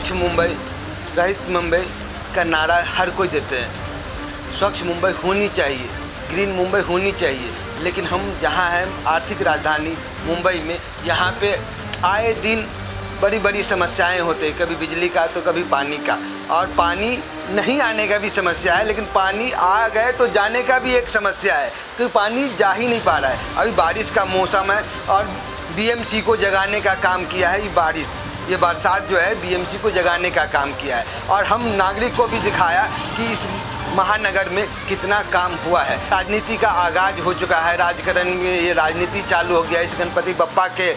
स्वच्छ मुंबई रहित मुंबई का नारा हर कोई देते हैं। स्वच्छ मुंबई होनी चाहिए, ग्रीन मुंबई होनी चाहिए, लेकिन हम जहाँ हैं आर्थिक राजधानी मुंबई में, यहाँ पे आए दिन बड़ी बड़ी समस्याएं होते हैं, कभी बिजली का तो कभी पानी का, और पानी नहीं आने का भी समस्या है, लेकिन पानी आ गए तो जाने का भी एक समस्या है, क्योंकि पानी जा ही नहीं पा रहा है। अभी बारिश का मौसम है और बीएमसी को जगाने का काम किया है ये बरसात जो है बीएमसी को जगाने का काम किया है, और हम नागरिक को भी दिखाया कि इस महानगर में कितना काम हुआ है। राजनीति का आगाज हो चुका है, राजकरण में ये राजनीति चालू हो गया। इस गणपति बप्पा के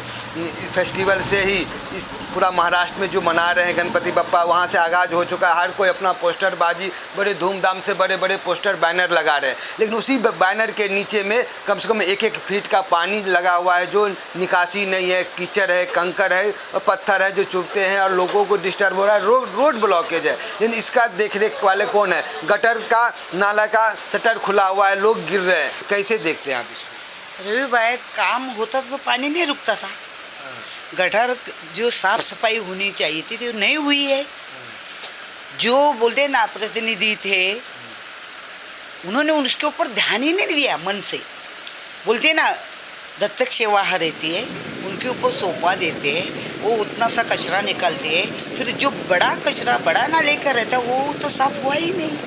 फेस्टिवल से ही इस पूरा महाराष्ट्र में जो मना रहे हैं गणपति बप्पा, वहाँ से आगाज हो चुका है। हर कोई अपना पोस्टरबाजी बड़े धूमधाम से बड़े बड़े पोस्टर बैनर लगा रहे हैं, लेकिन उसी बैनर के नीचे में कम से कम 1-1 फीट का पानी लगा हुआ है, जो निकासी नहीं है, कीचड़ है, कंकड़ है और पत्थर है जो चुभते हैं और लोगों को डिस्टर्ब हो रहा है, रोड ब्लॉकेज है। लेकिन इसका देखरेख वाले कौन है? गटर का नाला का शटर खुला हुआ है, लोग गिर रहे हैं। कैसे देखते हैं आप इसको? रवि भाई, काम होता तो पानी नहीं रुकता था। गटर जो साफ सफाई होनी चाहिए थी तो नहीं हुई है। जो बोलते ना प्रतिनिधि थे, उन्होंने उसके ऊपर ध्यान ही नहीं दिया मन से। बोलते ना दत्तक सेवा रहती है, उनके ऊपर सौंपा देते हैं, वो उतना सा कचरा निकालते हैं, फिर जो बड़ा कचरा बड़ा ना लेकर रहता वो तो साफ हुआ ही नहीं,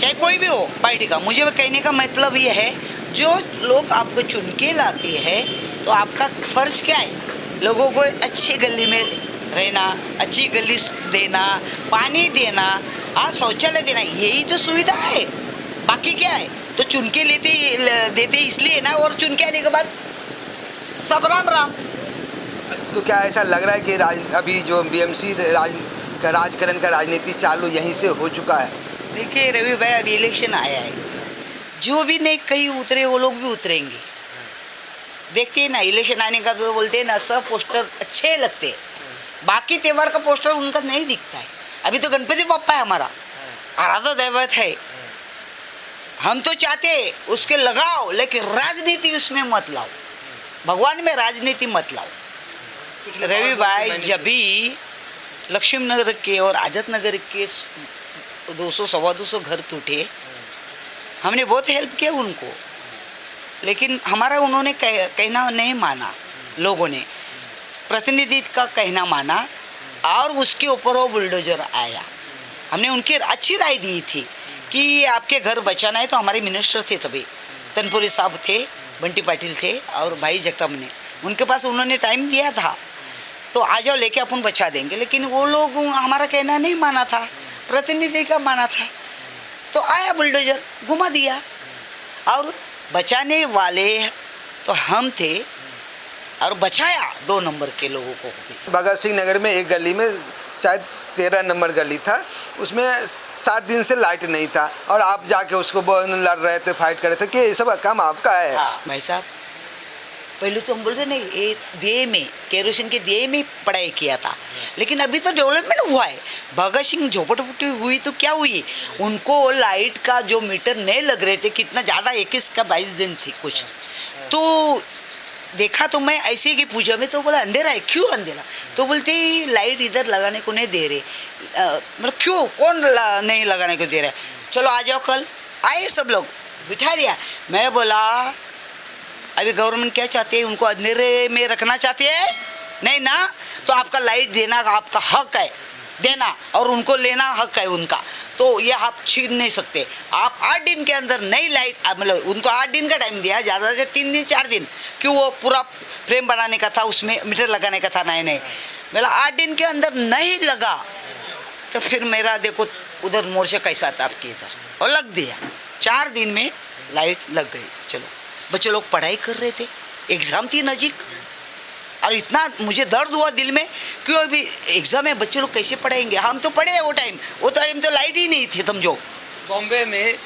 चाहे कोई भी हो पार्टी का। मुझे कहने का मतलब ये है, जो लोग आपको चुन के लाते हैं तो आपका फर्ज क्या है? लोगों को अच्छी गली में रहना, अच्छी गली देना, पानी देना, शौचालय देना, यही तो सुविधा है। बाकी क्या है? तो चुन के देते इसलिए ना, और चुन के आने के बाद सब राम राम। तो क्या ऐसा लग रहा है कि अभी जो बीएमसी राजकरण का राजनीति चालू यहीं से हो चुका है? देखिए रवि भाई, अभी इलेक्शन आया है, जो भी नहीं कहीं उतरे वो लोग भी उतरेंगे। देखते हैं ना, इलेक्शन आने का तो बोलते हैं ना, सब पोस्टर अच्छे लगते हैं, बाकी त्यौहार का पोस्टर उनका नहीं दिखता है। अभी तो गणपति बप्पा है हमारा, आराध्य दैवत है। हम तो चाहते हैं उसके लगाओ, लेकिन राजनीति उसमें मत लाओ, भगवान में राजनीति मत लाओ। रवि भाई, जब भी लक्ष्मी नगर के और आज़ाद नगर के 200-225 घर टूटे, हमने बहुत हेल्प किया उनको, लेकिन हमारा उन्होंने कहना नहीं माना। लोगों ने प्रतिनिधि का कहना माना और उसके ऊपर वो बुलडोजर आया। हमने उनकी अच्छी राय दी थी कि आपके घर बचाना है, तो हमारे मिनिस्टर थे तभी, तनपुरी साहब थे, बंटी पाटिल थे और भाई जगताप ने, उनके पास उन्होंने टाइम दिया था, तो आ जाओ लेके अपन बचा देंगे। लेकिन वो लोग हमारा कहना नहीं माना था, प्रतिनिधि का माना था, तो आया बुलडोजर घुमा दिया, और बचाने वाले तो हम थे और बचाया 2 नंबर के लोगों को। भगत सिंह नगर में एक गली में शायद 13 नंबर गली था, उसमें 7 दिन से लाइट नहीं था, और आप जाके उसको लड़ रहे थे, फाइट कर रहे थे कि ये सब काम आपका है। भाई साहब, पहले तो हम बोलते नहीं, ये दिए में, केरोसिन के दिए में पढ़ाई किया था, लेकिन अभी तो डेवलपमेंट हुआ है। भगत सिंह झोपड़पट्टी हुई तो क्या हुई, उनको लाइट का जो मीटर नहीं लग रहे थे, कितना ज़्यादा 21 का 22 दिन थी कुछ, तो देखा तो मैं ऐसे ही पूछा में, तो बोला अंधेरा है। क्यों अंधेरा? तो बोलते लाइट इधर लगाने को नहीं दे रहे। मतलब क्यों, कौन नहीं लगाने को दे रहा है? चलो आ जाओ, कल आए सब लोग, बिठा दिया। मैं बोला अभी गवर्नमेंट क्या चाहती है, उनको अंधेरे में रखना चाहती है? नहीं ना, तो आपका लाइट देना आपका हक है, देना, और उनको लेना हक है उनका, तो ये आप छीन नहीं सकते। आप 8 दिन के अंदर नई लाइट, मतलब उनको 8 दिन का टाइम दिया, ज़्यादा से 3 दिन 4 दिन, क्यों वो पूरा फ्रेम बनाने का था, उसमें मीटर लगाने का था। नहीं, मेरा 8 दिन के अंदर नहीं लगा, तो फिर मेरा देखो उधर मोर्चा कैसा था आपके इधर, और लग दिया। 4 दिन में लाइट लग गई। चलो, बच्चे लोग पढ़ाई कर रहे थे, एग्ज़ाम थी नज़दीक, और इतना मुझे दर्द हुआ दिल में, क्यों अभी एग्ज़ाम है, बच्चे लोग कैसे पढ़ेंगे? हम तो पढ़े वो टाइम तो लाइट ही नहीं थी, समझो। बॉम्बे में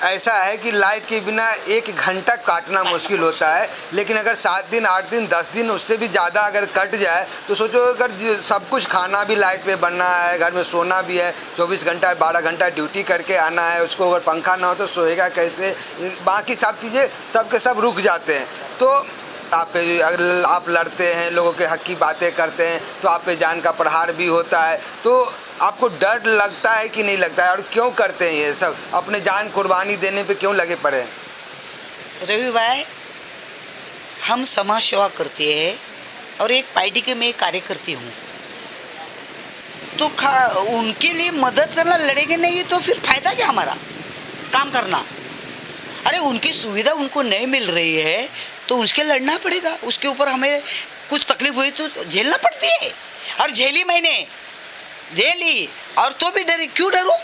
ऐसा है कि लाइट के बिना 1 घंटा काटना मुश्किल होता है, लेकिन अगर 7 दिन 8 दिन 10 दिन उससे भी ज़्यादा अगर कट जाए, तो सोचो अगर सब कुछ खाना भी लाइट पे बनना है, घर में सोना भी है, 24 घंटा 12 घंटा ड्यूटी करके आना है, उसको अगर पंखा ना हो तो सोएगा कैसे? बाकी सब चीज़ें सब के सब रुक जाते हैं। तो आप पे अगर आप लड़ते हैं, लोगों के हक की बातें करते हैं तो आप पे जान का प्रहार भी होता है। तो आपको डर लगता है कि नहीं लगता है, और क्यों करते हैं ये सब, अपने जान कुर्बानी देने पे क्यों लगे पड़े हैं? रवि भाई, हम समाज सेवा करते हैं और एक पार्टी के मैं कार्यकर्ती हूँ, तो उनके लिए मदद करना, लड़ेंगे नहीं तो फिर फायदा क्या हमारा काम करना? अरे उनकी सुविधा उनको नहीं मिल रही है तो उसके लड़ना पड़ेगा, उसके ऊपर हमें कुछ तकलीफ हुई तो झेलना पड़ती है, और झेली मैंने, झेली, और तो भी डरी, क्यों डरूं?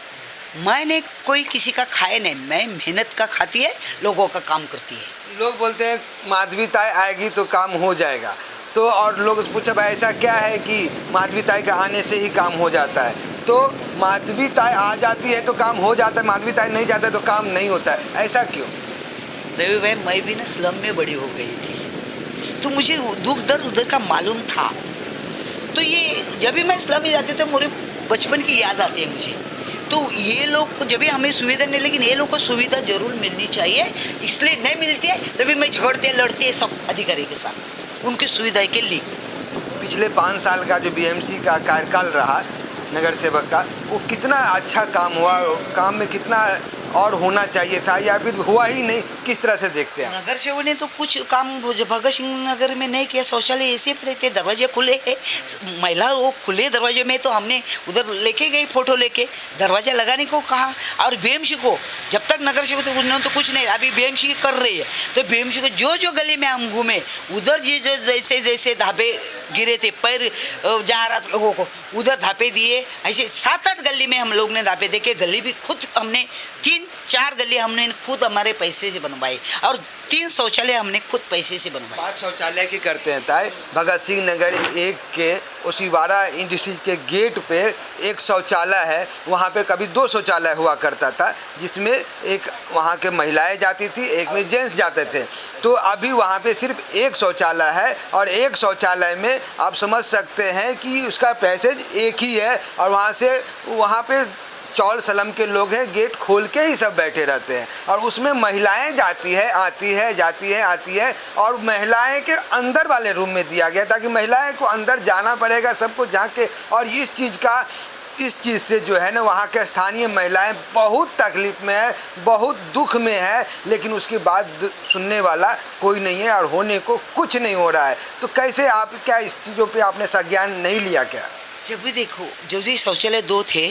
मैंने कोई किसी का खाया नहीं, मैं मेहनत का खाती है, लोगों का काम करती है। लोग बोलते हैं माधवीताई आएगी तो काम हो जाएगा, तो और लोग पूछे भाई ऐसा क्या है कि माधवीताई के आने से ही काम हो जाता है? तो माधवीताई आ जाती है तो काम हो जाता है, माधवीताई नहीं जाता है तो काम नहीं होता है, ऐसा क्यों? रवि भाई, मैं भी ना स्लम में बड़ी हो गई थी, तो मुझे दुख दर्द उधर का मालूम था। तो ये जब भी मैं स्लम में जाती तो मेरे बचपन की याद आती है मुझे। तो ये लोग जब भी हमें सुविधा नहीं, लेकिन ये लोग को सुविधा जरूर मिलनी चाहिए, इसलिए नहीं मिलती है तभी मैं झगड़ते लड़ते सब अधिकारी के साथ उनकी सुविधा के लिए। पिछले 5 साल का जो बीएमसी का कार्यकाल रहा नगर सेवक का, वो कितना अच्छा काम हुआ, काम में कितना और होना चाहिए था या फिर हुआ ही नहीं, किस तरह से देखते हैं? नगर सेवक ने तो कुछ काम भगत सिंह नगर में नहीं किया, शौचालय ऐसे पड़े थे, दरवाजे खुले हैं, महिला वो खुले दरवाजे में तो हमने उधर लेके गई फोटो लेके, दरवाजा लगाने को कहा। और बीएमसी को जब तक नगर सेवक उन्होंने तो कुछ नहीं, अभी बीएमसी कर रही है, तो बीएमसी को जो जो गली में हम घूमे उधर जो जैसे जैसे धापे गिरे थे, पैर जा रहा था लोगों को, उधर धापे दिए। ऐसे 7-8 गली में हम लोग ने धापे देके, गली भी खुद हमने 3-4 गली हमने खुद हमारे पैसे से बनवाई, और 3 शौचालय हमने खुद पैसे से बनवाए। 5 शौचालय की करते हैं ताई। भगत सिंह नगर 1 के ओसिवाड़ा इंडस्ट्रीज के गेट पे एक शौचालय है, वहाँ पे कभी 2 शौचालय हुआ करता था, जिसमें एक वहाँ के महिलाएं जाती थी, एक में जेंट्स जाते थे। तो अभी वहाँ पे सिर्फ 1 शौचालय है, और 1 शौचालय में आप समझ सकते हैं कि उसका पैसेज एक ही है, और वहाँ पे चौल सलम के लोग हैं, गेट खोल के ही सब बैठे रहते हैं, और उसमें महिलाएं जाती है आती है, और महिलाएं के अंदर वाले रूम में दिया गया ताकि महिलाएं को अंदर जाना पड़ेगा सबको झांक के। और इस चीज़ से जो है ना, वहाँ के स्थानीय महिलाएं बहुत तकलीफ़ में है, बहुत दुख में है, लेकिन उसके बाद सुनने वाला कोई नहीं है और होने को कुछ नहीं हो रहा है। तो कैसे आप, क्या इस चीज़ों पे आपने संज्ञान नहीं लिया क्या? जब भी देखो, जब भी शौचालय 2 थे,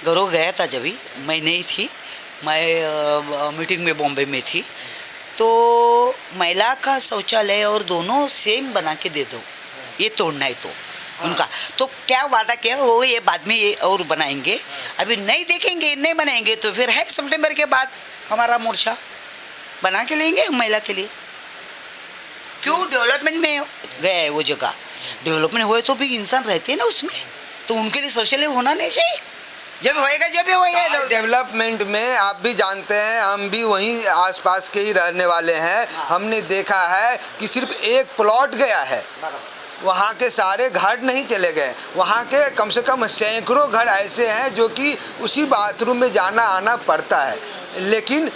घरों गया था, जब भी मैं नहीं थी, मैं मीटिंग में बॉम्बे में थी, तो महिला का शौचालय और दोनों सेम बना के दे दो, ये तोड़ना है तो उनका तो क्या वादा किया वो, ये बाद में ये और बनाएंगे, अभी नहीं देखेंगे, नहीं बनाएंगे तो फिर है सितंबर के बाद हमारा मोर्चा बना के लेंगे महिला के लिए। क्यों? डेवलपमेंट में गया है वो जगह, डेवलपमेंट हुए तो भी इंसान रहते हैं ना उसमें, तो उनके लिए शौचालय होना नहीं चाहिए? जब होएगा जब भी होएगा। डेवलपमेंट में आप भी जानते हैं, हम भी वहीं आसपास के ही रहने वाले हैं, हमने देखा है कि सिर्फ एक प्लॉट गया है, वहाँ के सारे घर नहीं चले गए। वहाँ के कम से कम सैकड़ों घर ऐसे हैं जो कि उसी बाथरूम में जाना आना पड़ता है, लेकिन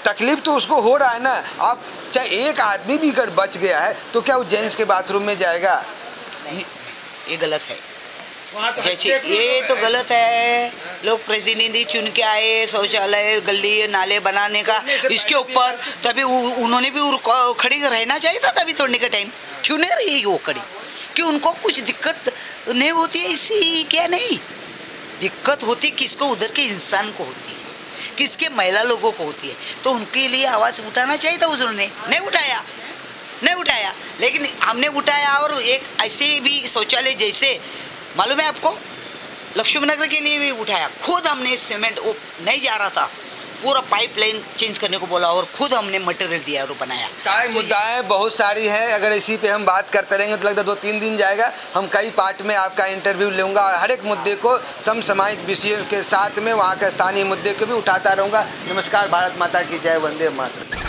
तकलीफ तो उसको हो रहा है ना। आप चाहे एक आदमी भी अगर बच गया है तो क्या वो जेंट्स के बाथरूम में जाएगा? ये गलत है, जैसे ये तो गलत है। लोग प्रतिनिधि चुन के आए शौचालय गली नाले बनाने का, इसके ऊपर तभी उन्होंने भी खड़ी रहना चाहिए था तभी तोड़ने का टाइम। क्यों नहीं रही वो खड़ी? कि उनको कुछ दिक्कत नहीं होती है? इसी क्या नहीं दिक्कत होती किसको? उधर के इंसान को होती है, किसके महिला लोगों को होती है। तो उनके लिए आवाज़ उठाना चाहिए था, उन्होंने नहीं उठाया, लेकिन हमने उठाया। और एक ऐसे भी शौचालय जैसे मालूम है आपको, लक्ष्मी नगर के लिए भी उठाया, खुद हमने सीमेंट, वो नहीं जा रहा था, पूरा पाइपलाइन चेंज करने को बोला और खुद हमने मटेरियल दिया और बनाया। काय मुद्दाएं बहुत सारी हैं, अगर इसी पे हम बात करते रहेंगे तो लगता 2-3 दिन जाएगा। हम कई पार्ट में आपका इंटरव्यू लूँगा और हर एक मुद्दे को समसामयिक विषयों के साथ में वहाँ के स्थानीय मुद्दे को भी उठाता रहूँगा। नमस्कार, भारत माता की जय, वंदे मातरम।